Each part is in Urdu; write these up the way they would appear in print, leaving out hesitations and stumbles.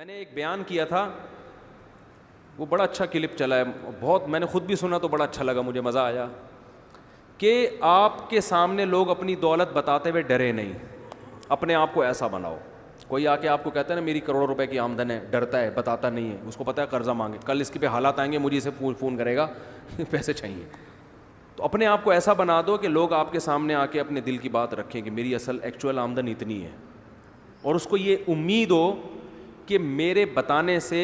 نے ایک بیان کیا تھا, وہ بڑا اچھا کلپ چلا ہے, بہت میں نے خود بھی سنا تو بڑا اچھا لگا, مجھے مزہ آیا کہ آپ کے سامنے لوگ اپنی دولت بتاتے ہوئے ڈرے نہیں, اپنے آپ کو ایسا بناؤ. کوئی آ کے آپ کو کہتا ہے نا میری کروڑوں روپے کی آمدن ہے, ڈرتا ہے, بتاتا نہیں ہے, اس کو پتہ ہے قرضہ مانگے, کل اس کے پہ حالات آئیں گے مجھے اسے فون کرے گا پیسے چاہیے. تو اپنے آپ کو ایسا بنا دو کہ لوگ آپ کے سامنے آ کے اپنے دل کی بات رکھیں کہ میری اصل ایکچوئل آمدن اتنی ہے, اور اس کو یہ امید ہو کہ میرے بتانے سے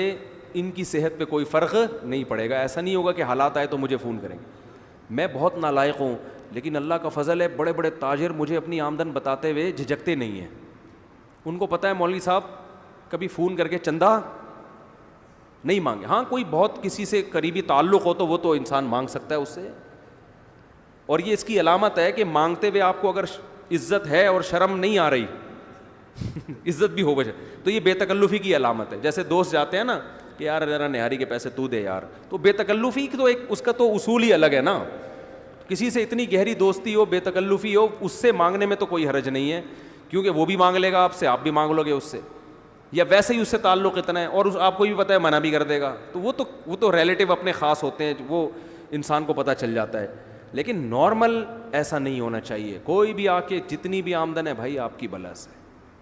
ان کی صحت پہ کوئی فرق نہیں پڑے گا. ایسا نہیں ہوگا کہ حالات آئے تو مجھے فون کریں گے. میں بہت نالائق ہوں, لیکن اللہ کا فضل ہے, بڑے بڑے تاجر مجھے اپنی آمدن بتاتے ہوئے جھجکتے نہیں ہیں. ان کو پتہ ہے مولوی صاحب کبھی فون کر کے چندہ نہیں مانگے. ہاں کوئی بہت کسی سے قریبی تعلق ہو تو وہ تو انسان مانگ سکتا ہے اس سے, اور یہ اس کی علامت ہے کہ مانگتے ہوئے آپ کو اگر عزت ہے اور شرم نہیں آ رہی عزت بھی ہو بجے تو یہ بے تکلفی کی علامت ہے. جیسے دوست جاتے ہیں نا کہ یار ذرا نہاری کے پیسے تو دے یار, تو بے تکلفی کی تو ایک اس کا تو اصول ہی الگ ہے نا. کسی سے اتنی گہری دوستی ہو, بے تکلفی ہو, اس سے مانگنے میں تو کوئی حرج نہیں ہے, کیونکہ وہ بھی مانگ لے گا آپ سے, آپ بھی مانگ لو گے اس سے, یا ویسے ہی اس سے تعلق اتنا ہے اور آپ کو بھی پتہ ہے منع بھی کر دے گا, تو وہ تو ریلیٹیو اپنے خاص ہوتے ہیں, وہ انسان کو پتہ چل جاتا ہے. لیکن نارمل ایسا نہیں ہونا چاہیے. کوئی بھی آ کے جتنی بھی آمدن ہے بھائی آپ کی بلا سے,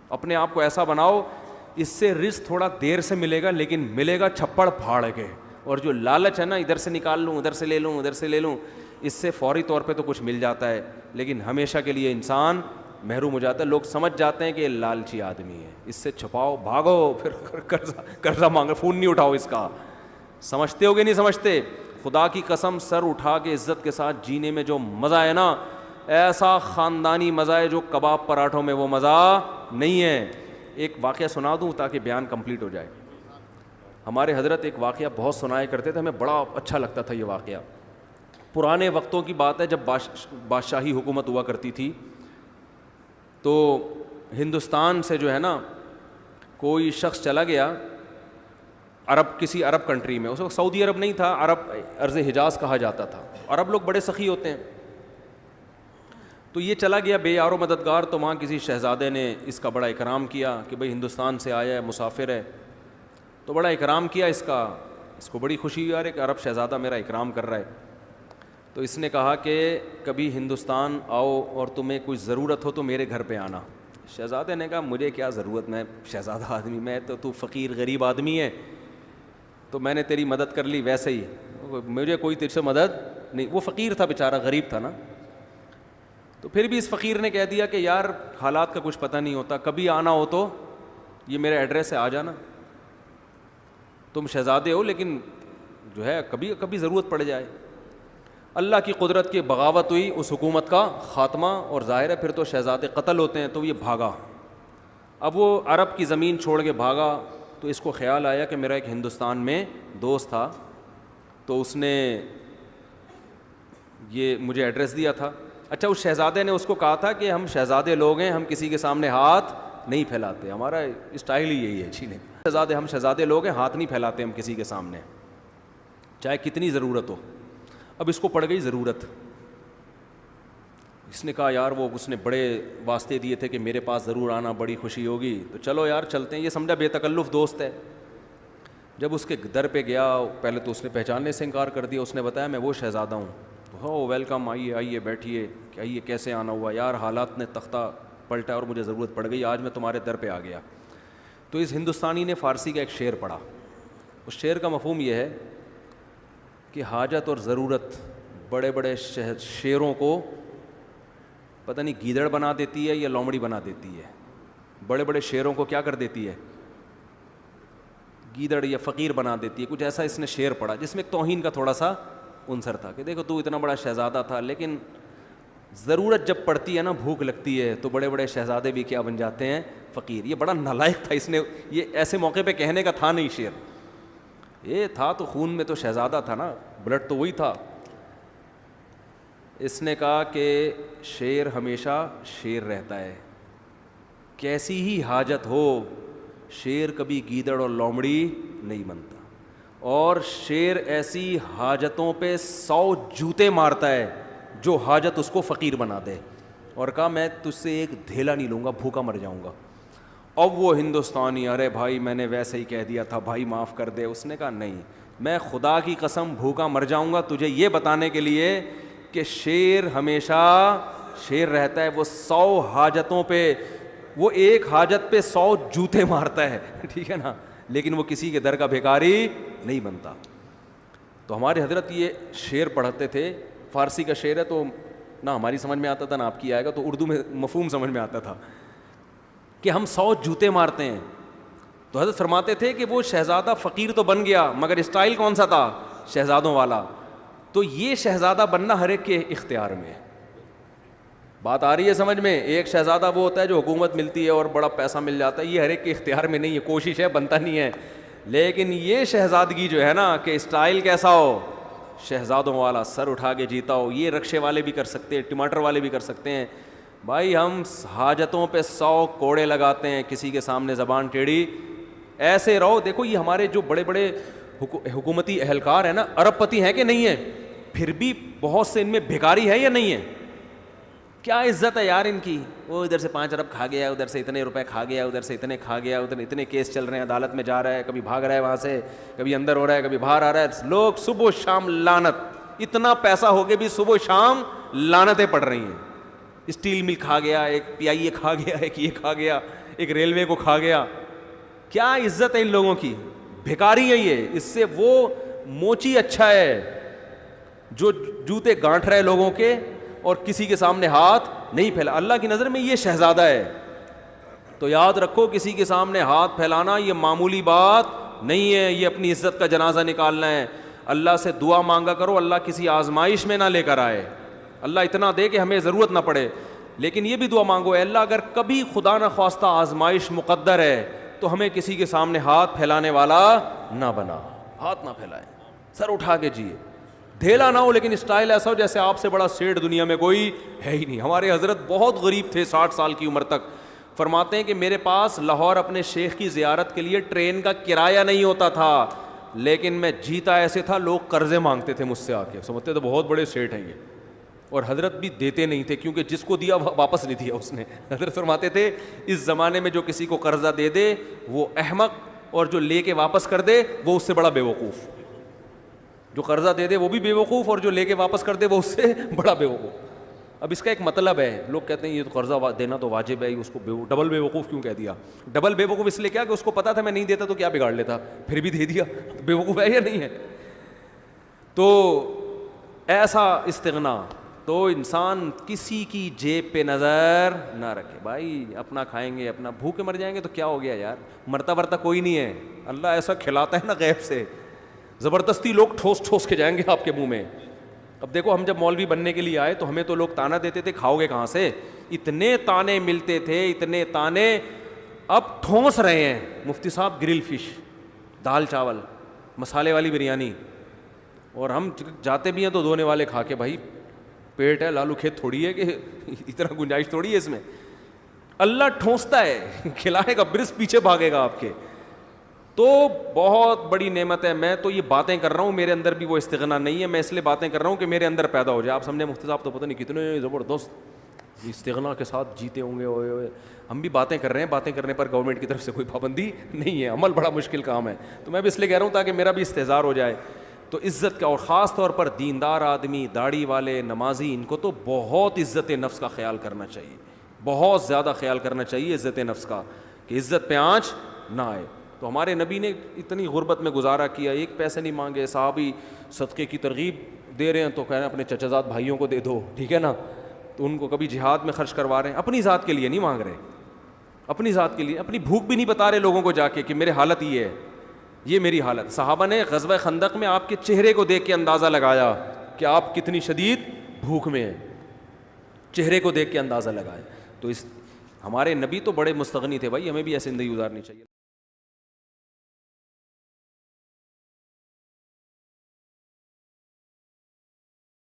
اپنے آپ کو ایسا بناؤ اس سے رزق تھوڑا دیر سے ملے گا لیکن ملے گا چھپڑ پھاڑ کے. اور جو لالچ ہے نا ادھر سے نکال لوں, ادھر سے لے لوں, ادھر سے لے لوں, اس سے فوری طور پہ تو کچھ مل جاتا ہے لیکن ہمیشہ کے لیے انسان محروم ہو جاتا ہے. لوگ سمجھ جاتے ہیں کہ یہ لالچی آدمی ہے, اس سے چھپاؤ, بھاگو, پھر قرضہ مانگو, فون نہیں اٹھاؤ اس کا. سمجھتے ہو گے نہیں سمجھتے؟ خدا کی قسم سر اٹھا کے عزت کے ساتھ جینے میں جو مزہ ہے نا, ایسا خاندانی مزہ ہے جو کباب پراٹھوں میں وہ مزہ نہیں ہے. ایک واقعہ سنا دوں تاکہ بیان کمپلیٹ ہو جائے. ہمارے حضرت ایک واقعہ بہت سنایا کرتے تھے, ہمیں بڑا اچھا لگتا تھا یہ واقعہ. پرانے وقتوں کی بات ہے جب بادشاہی حکومت ہوا کرتی تھی, تو ہندوستان سے جو ہے نا کوئی شخص چلا گیا کسی عرب کنٹری میں. اس وقت سعودی عرب نہیں تھا, عرب ارض حجاز کہا جاتا تھا. عرب لوگ بڑے سخی ہوتے ہیں. تو یہ چلا گیا بے یار و مددگار, تو وہاں کسی شہزادے نے اس کا بڑا اکرام کیا کہ بھئی ہندوستان سے آیا ہے, مسافر ہے, تو بڑا اکرام کیا اس کا. اس کو بڑی خوشی یار کہ عرب شہزادہ میرا اکرام کر رہا ہے. تو اس نے کہا کہ کبھی ہندوستان آؤ اور تمہیں کوئی ضرورت ہو تو میرے گھر پہ آنا. شہزادے نے کہا مجھے کیا ضرورت, میں شہزادہ آدمی, میں تو فقیر غریب آدمی ہے, تو میں نے تیری مدد کر لی, ویسے ہی مجھے کوئی تجھ سے مدد نہیں. وہ فقیر تھا بیچارہ, غریب تھا نا. تو پھر بھی اس فقیر نے کہہ دیا کہ یار حالات کا کچھ پتہ نہیں ہوتا, کبھی آنا ہو تو یہ میرا ایڈریس ہے, آ جانا. تم شہزادے ہو لیکن جو ہے کبھی کبھی ضرورت پڑ جائے. اللہ کی قدرت کی بغاوت ہوئی, اس حکومت کا خاتمہ, اور ظاہر ہے پھر تو شہزادے قتل ہوتے ہیں. تو یہ بھاگا, اب وہ عرب کی زمین چھوڑ کے بھاگا. تو اس کو خیال آیا کہ میرا ایک ہندوستان میں دوست تھا, تو اس نے یہ مجھے ایڈریس دیا تھا. اچھا, اس شہزادے نے اس کو کہا تھا کہ ہم شہزادے لوگ ہیں, ہم کسی کے سامنے ہاتھ نہیں پھیلاتے, ہمارا اسٹائل ہی یہی ہے. چیلیں شہزادے, ہم شہزادے لوگ ہیں, ہاتھ نہیں پھیلاتے ہم کسی کے سامنے, چاہے کتنی ضرورت ہو. اب اس کو پڑ گئی ضرورت. اس نے کہا یار وہ اس نے بڑے واسطے دیے تھے کہ میرے پاس ضرور آنا, بڑی خوشی ہوگی, تو چلو یار چلتے ہیں. یہ سمجھا بے تکلف دوست ہے. جب اس کے در پہ گیا, پہلے تو اس نے پہچاننے سے انکار کر دیا. اس نے بتایا میں وہ شہزادہ ہوں. ہو ویلکم, آئیے آئیے بیٹھیے, کہ آئیے کیسے آنا ہوا, یار حالات نے تختہ پلٹا اور مجھے ضرورت پڑ گئی, آج میں تمہارے در پہ آ گیا. تو اس ہندوستانی نے فارسی کا ایک شعر پڑھا. اس شعر کا مفہوم یہ ہے کہ حاجت اور ضرورت بڑے بڑے شیروں کو پتہ نہیں گیدڑ بنا دیتی ہے یا لومڑی بنا دیتی ہے. بڑے بڑے شیروں کو کیا کر دیتی ہے, گیدڑ یا فقیر بنا دیتی ہے. کچھ ایسا اس نے شعر پڑھا جس میں توہین کا تھوڑا سا عنصر تھا کہ دیکھو تو اتنا بڑا شہزادہ تھا, لیکن ضرورت جب پڑتی ہے نا, بھوک لگتی ہے, تو بڑے بڑے شہزادے بھی کیا بن جاتے ہیں, فقیر. یہ بڑا نالائق تھا, اس نے یہ ایسے موقع پہ کہنے کا تھا نہیں شعر. یہ تھا تو خون میں تو شہزادہ تھا نا, بلڈ تو وہی تھا. اس نے کہا کہ شیر ہمیشہ شیر رہتا ہے, کیسی ہی حاجت ہو, شیر کبھی گیدڑ اور لومڑی نہیں بنتا. اور شیر ایسی حاجتوں پہ 100 جوتے مارتا ہے جو حاجت اس کو فقیر بنا دے. اور کہا میں تجھ سے ایک دھیلا نہیں لوں گا, بھوکا مر جاؤں گا. اب وہ ہندوستانی ارے بھائی میں نے ویسے ہی کہہ دیا تھا بھائی معاف کر دے. اس نے کہا نہیں, میں خدا کی قسم بھوکا مر جاؤں گا تجھے یہ بتانے کے لیے کہ شیر ہمیشہ شیر رہتا ہے. وہ 100 حاجتوں پہ, وہ ایک حاجت پہ 100 جوتے مارتا ہے, ٹھیک ہے نا, لیکن وہ کسی کے در کا بھیکاری نہیں بنتا. تو ہمارے حضرت یہ شعر پڑھتے تھے, فارسی کا شعر ہے تو نہ ہماری سمجھ میں آتا تھا نہ آپ کی آئے گا, تو اردو میں مفہوم سمجھ میں آتا تھا کہ ہم 100 جوتے مارتے ہیں. تو حضرت فرماتے تھے کہ وہ شہزادہ فقیر تو بن گیا مگر اسٹائل کون سا تھا؟ شہزادوں والا. تو یہ شہزادہ بننا ہر ایک کے اختیار میں ہے. بات آ رہی ہے سمجھ میں؟ ایک شہزادہ وہ ہوتا ہے جو حکومت ملتی ہے اور بڑا پیسہ مل جاتا ہے, یہ ہر ایک کے اختیار میں نہیں ہے, کوشش ہے بنتا نہیں ہے. لیکن یہ شہزادگی جو ہے نا کہ اسٹائل کیسا ہو, شہزادوں والا, سر اٹھا کے جیتا ہو, یہ رکشے والے بھی کر سکتے ہیں, ٹماٹر والے بھی کر سکتے ہیں. بھائی ہم حاجتوں پہ 100 کوڑے لگاتے ہیں, کسی کے سامنے زبان ٹیڑھی. ایسے رہو. دیکھو یہ ہمارے جو بڑے بڑے حکومتی اہلکار ہیں نا, ارب پتی ہیں کہ نہیں ہیں, پھر بھی بہت سے ان میں بھکاری ہے یا نہیں ہے؟ کیا عزت ہے یار ان کی. وہ ادھر سے 5 ارب کھا گیا, ادھر سے اتنے روپے کھا گیا, ادھر سے اتنے کھا گیا, ادھر اتنے کیس چل رہے ہیں, عدالت میں جا رہا ہے, کبھی بھاگ رہا ہے وہاں سے, کبھی اندر ہو رہا ہے, کبھی باہر آ رہا ہے. لوگ صبح و شام لعنت, اتنا پیسہ ہو کے بھی صبح و شام لعنتیں پڑ رہی ہیں. اسٹیل مل کھا گیا, ایک PIA کھا گیا, ایک یہ کھا گیا, ایک ریلوے کو کھا گیا. کیا عزت ہے ان لوگوں کی, بھکاری ہے یہ. اس سے وہ موچی اچھا ہے جو جوتے گانٹھ رہے لوگوں کے اور کسی کے سامنے ہاتھ نہیں پھیلا. اللہ کی نظر میں یہ شہزادہ ہے. تو یاد رکھو کسی کے سامنے ہاتھ پھیلانا یہ معمولی بات نہیں ہے, یہ اپنی عزت کا جنازہ نکالنا ہے. اللہ سے دعا مانگا کرو اللہ کسی آزمائش میں نہ لے کر آئے, اللہ اتنا دے کہ ہمیں ضرورت نہ پڑے. لیکن یہ بھی دعا مانگو, اے اللہ اگر کبھی خدا نہ خواستہ آزمائش مقدر ہے تو ہمیں کسی کے سامنے ہاتھ پھیلانے والا نہ بنا. ہاتھ نہ پھیلائے, سر اٹھا کے جیے, ڈھیلا نہ ہو, لیکن اسٹائل ایسا ہو جیسے آپ سے بڑا سیٹ دنیا میں کوئی ہے ہی نہیں. ہمارے حضرت بہت غریب تھے 60 سال کی عمر تک. فرماتے ہیں کہ میرے پاس لاہور اپنے شیخ کی زیارت کے لیے ٹرین کا کرایہ نہیں ہوتا تھا, لیکن میں جیتا ایسے تھا لوگ قرضے مانگتے تھے مجھ سے آ کے, سمجھتے تو بہت بڑے سیٹ ہیں یہ. اور حضرت بھی دیتے نہیں تھے کیونکہ جس کو دیا واپس نہیں دیا اس نے. حضرت فرماتے تھے اس زمانے میں جو کسی کو قرضہ دے دے وہ احمق, اور جو لے کے واپس کر دے وہ اس سے بڑا بیوقوف. جو قرضہ دے دے وہ بھی بیوقوف, اور جو لے کے واپس کر دے وہ اس سے بڑا بیوقوف. اب اس کا ایک مطلب ہے, لوگ کہتے ہیں یہ تو قرضہ دینا تو واجب ہے, اس کو ڈبل بیوقوف کیوں کہہ دیا؟ ڈبل بیوقوف اس لیے کیا کہ اس کو پتا تھا میں نہیں دیتا تو کیا بگاڑ لیتا, پھر بھی دے دیا. بیوقوف ہے یا نہیں ہے؟ تو ایسا استغنا, تو انسان کسی کی جیب پہ نظر نہ رکھے. بھائی اپنا کھائیں گے, اپنا بھوکے مر جائیں گے تو کیا ہو گیا یار, مرتا ورتا کوئی نہیں ہے. اللہ ایسا کھلاتا ہے نا غیب سے, زبردستی لوگ ٹھوس ٹھوس کے جائیں گے آپ کے منہ میں. اب دیکھو ہم جب مولوی بننے کے لیے آئے تو ہمیں تو لوگ تانا دیتے تھے کھاؤ گے کہاں سے, اتنے تانے ملتے تھے, اتنے تانے. اب ٹھونس رہے ہیں مفتی صاحب گرل فش, دال چاول, مسالے والی بریانی, اور ہم جاتے بھی ہیں تو دھونے والے کھا کے. بھائی پیٹ ہے, لالو کھیت تھوڑی ہے کہ اتنا گنجائش تھوڑی ہے اس میں. اللہ ٹھونستا ہے, کھلائے گا, برس پیچھے بھاگے گا آپ کے. تو بہت بڑی نعمت ہے. میں تو یہ باتیں کر رہا ہوں, میرے اندر بھی وہ استغنا نہیں ہے. میں اس لیے باتیں کر رہا ہوں کہ میرے اندر پیدا ہو جائے. آپ سمجھے مفتی صاحب تو پتہ نہیں کتنے زبردست استغنا کے ساتھ جیتے ہوں گے. ہوئے ہم بھی باتیں کر رہے ہیں, باتیں کرنے پر گورنمنٹ کی طرف سے کوئی پابندی نہیں ہے, عمل بڑا مشکل کام ہے. تو میں بھی اس لیے کہہ رہا ہوں تاکہ میرا بھی استحضار ہو جائے. تو عزت کا, اور خاص طور پر دیندار آدمی, داڑھی والے, نمازی, ان کو تو بہت عزت نفس کا خیال کرنا چاہیے, بہت زیادہ خیال کرنا چاہیے عزت نفس کا, کہ عزت پہ آنچ نہ آئے. تو ہمارے نبی نے اتنی غربت میں گزارا کیا, ایک پیسے نہیں مانگے. صحابی صدقے کی ترغیب دے رہے ہیں تو کہہ رہے ہیں اپنے چچا زاد بھائیوں کو دے دو, ٹھیک ہے نا, تو ان کو کبھی جہاد میں خرچ کروا رہے ہیں, اپنی ذات کے لیے نہیں مانگ رہے, اپنی ذات کے لیے. اپنی بھوک بھی نہیں بتا رہے لوگوں کو جا کے کہ میرے حالت یہ ہے, یہ میری حالت. صحابہ نے غزوہ خندق میں آپ کے چہرے کو دیکھ کے اندازہ لگایا کہ آپ کتنی شدید بھوک میں ہیں, چہرے کو دیکھ کے اندازہ لگایا. تو اس ہمارے نبی تو بڑے مستغنی تھے بھائی, ہمیں بھی ایسی زندگی گزارنی چاہیے.